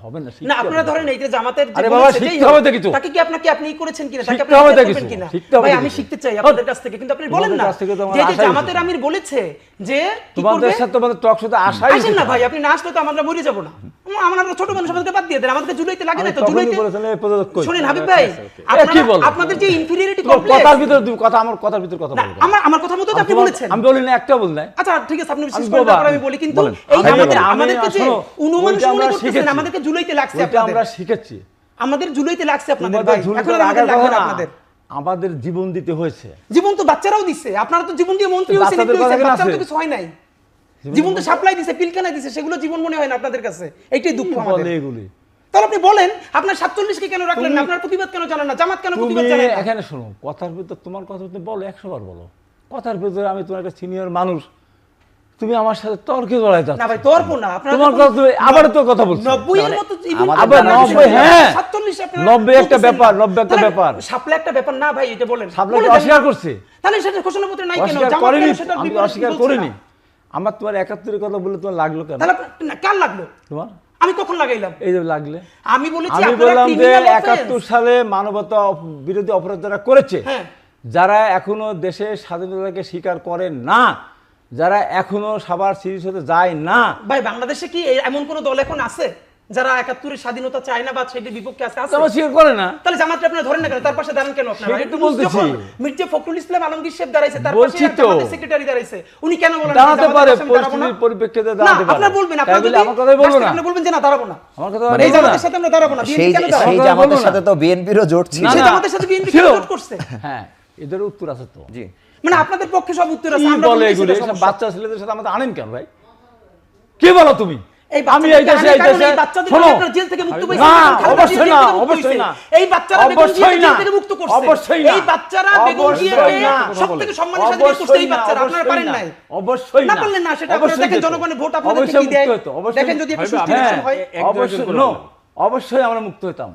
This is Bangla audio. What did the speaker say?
হবে না। না আপনারা ধরেন এই যে জামাতের যে আরে বাবা শিখতে হবে তো কিছু, তাকে কি আপনি করেছেন কিনা, তাকে শিখতে আপনি হবে তো করবেন কিছু, কিনা? শিখতে হবে ভাই কিছু। আমি শিখতে চাই আপনাদের কাছ থেকে, কিন্তু আপনি বলেন না কাছ থেকে তো আমার যে আশাই জামাতের ছিল। আমির বলেছে যে কি তোমাদের করবে। সাথে তোমাদের টক শোতে আশাই আসেন না ছিল। ভাই, আপনি না আসলে তো আমরা মরে যাব না। আমরা ছোট মানুষ, আমাদেরকে বাদ দিয়ে দেন, আমাদেরকে জুলাইতে লাগে না আমি তো। তখনই জুলাইতে বলেছিলাম এই পদক কই। শুনেন হাবিব ভাই, কি বলো? আপনাদের যে ইনফিরিয়রিটি তোমার কমপ্লেক্স, কথার ভিতর তুমি কথা, আমার কথার ভিতর কথা বলবে। আমার কথা মতো তো আপনি বলেছেন। আমি বলি না, একটা বল না। আচ্ছা ঠিক আছে, আপনি বিশেষ আমি করে বলবো, তারপর আমি বলি, কিন্তু বলেন। এই আমাদেরকে যে শোনো, অনুমানুষ ওইটা মনে আমরা করতেছেন, শিখেছি। আমাদেরকে জুলাইতে লাগছে ওইটা আপনাদের। আমরা শিখেছি। আমাদের জুলাইতে লাগছে আপনাদের তোমাদের ভাই, ঝুলিতে এখন আমাদের লাগার লাগবে কথা না না। আপনাদের। আমাদের জীবন দিতে হয়েছে। জীবন তো বাচ্চারাও দিছে, আপনারা তো জীবন দিয়ে মন্ত্রী হইছেন, বাচ্চাদের কথা কেন বাচ্চারা তো আছে? কিছু হয় নাই। জীবন তো সাপ্লাই দিছে, পিলকানা দিছে, সেগুলো জীবন মনে হয় না আপনাদের কাছে। এইটাই দুঃখ আমাদের। বলে এগুলি। তাহলে আপনি বলেন আপনার 47 কে কেন রাখলেন না? আপনার প্রতিবাদ কেন জানান না? জামাত কেন প্রতিবাদ তুমি জানায় না? এখানে শোনো, কথার ভিতর তোমার কথা তুমি বলো, 100 বার বলো। কথার ভিতরে আমি তোমার একটা সিনিয়র মানুষ, তুমি আমার সাথে তর্কে জড়াই যাচ্ছ। না ভাই তর্ক না, আপনারা তোমার কথা তুমি আবার তো কথা বলছো। 90 এর মতো আবার 90, হ্যাঁ 47 আপনারা 90 একটা ব্যাপার, 90 একটা ব্যাপার। সাপ্লাই একটা ব্যাপার না ভাই, এটা বলেন। সাপ্লাই অস্বীকার করছে। তাহলে সেটা ঘোষণাপত্রে নাই কেন? অস্বীকার জামাত করেনি, কেন সেটা আমি অস্বীকার করিনি। আমার তোমার 71 কথা বলে তোমার লাগলো কেন? তাহলে না, কার লাগলো? তোমার আমি কখন লাগাইলাম? এই যে লাগলে আমি বলেছি আমি আপনারা বললাম যে ক্রিমিনাল 71 সালে মানবতা বিরোধী অপরাধ যারা করেছে, হ্যাঁ। যারা এখনো দেশের স্বাধীনতাকে স্বীকার করে না, যারা এখনো সবার সিরিজ হতে যায় না। ভাই বাংলাদেশে কি এমন কোন দল এখন আছে যারা 71 স্বাধীনতা চায় না বা সেটির বিপক্ষে আছে? তারা স্বীকার করে না। তাহলে জামাতকে আপনারা ধরেন না কেন? তার পাশে দাঁড়ান কেন আপনারা? সেটাই তো বলতেছি। মির্জা ফখরুল ইসলাম আলমগীর সাহেব দাঁড়াইছে, তার বলছি পাশে তো। জামাতের সেক্রেটারি দাঁড়াইছে, উনি কেন বলেন না দাঁড়াতে জামাতের পারে, পাশে আমি দাঁড়াবো না? পরিস্থিতির পরিপ্রেক্ষিতে না দাঁড়াতে পারে। আপনারা বলবেন, তাই আপনারা বলে যদি আমার কথাই বলবো না। আপনি বলবেন যে না দাঁড়াবো না, আমার কথা এই বলবো না। জামাতের সাথে আমরা দাঁড়াবো না, সেই বিএনপি কেন দাঁড়াবো? সেই কথা জামাতের বলবো না। সাথে তো বিএনপিরও জোট ছিল। না, সেই না। জামাতের সাথে বিএনপি ছিল। কেন জোট করছে? হ্যাঁ, এদের উত্তর আছে তো। জি। মানে আপনাদের পক্ষে সব উত্তর আছে, কি আমরা বলে বলতেছি এগুলো? এটা এসব সমস্যা। বাচ্চা ছেলেদের সাথে আমাদের আনেন কেন ভাই? কি বলো তুমি? এই আমি এই দেশে এই দেশে শোনো, আপনারা জেল থেকে মুক্ত না অবশ্যই না, অবশ্যই না, এই বাচ্চারা বেগম জিয়াকে অবশ্যই না, জেল থেকে মুক্ত করছে। অবশ্যই না, এই বাচ্চারা বেগম অবশ্যই জিয়াকে না, সবথেকে সম্মানের সাথে বিয়ে করছে এই বাচ্চারা, আপনারা পারেন নাই। অবশ্যই না পারলেন না, সেটা আপনারা অবশ্যই দেখেন যেত। জনগণের ভোট আপনাদেরকে অবশ্যই কি দেয়, মুক্ত হতো, অবশ্যই। দেখেন যদি একটা সুষ্ঠু হ্যাঁ, ইলেকশন হয়। অবশ্যই নো, অবশ্যই আমরা মুক্ত হতাম।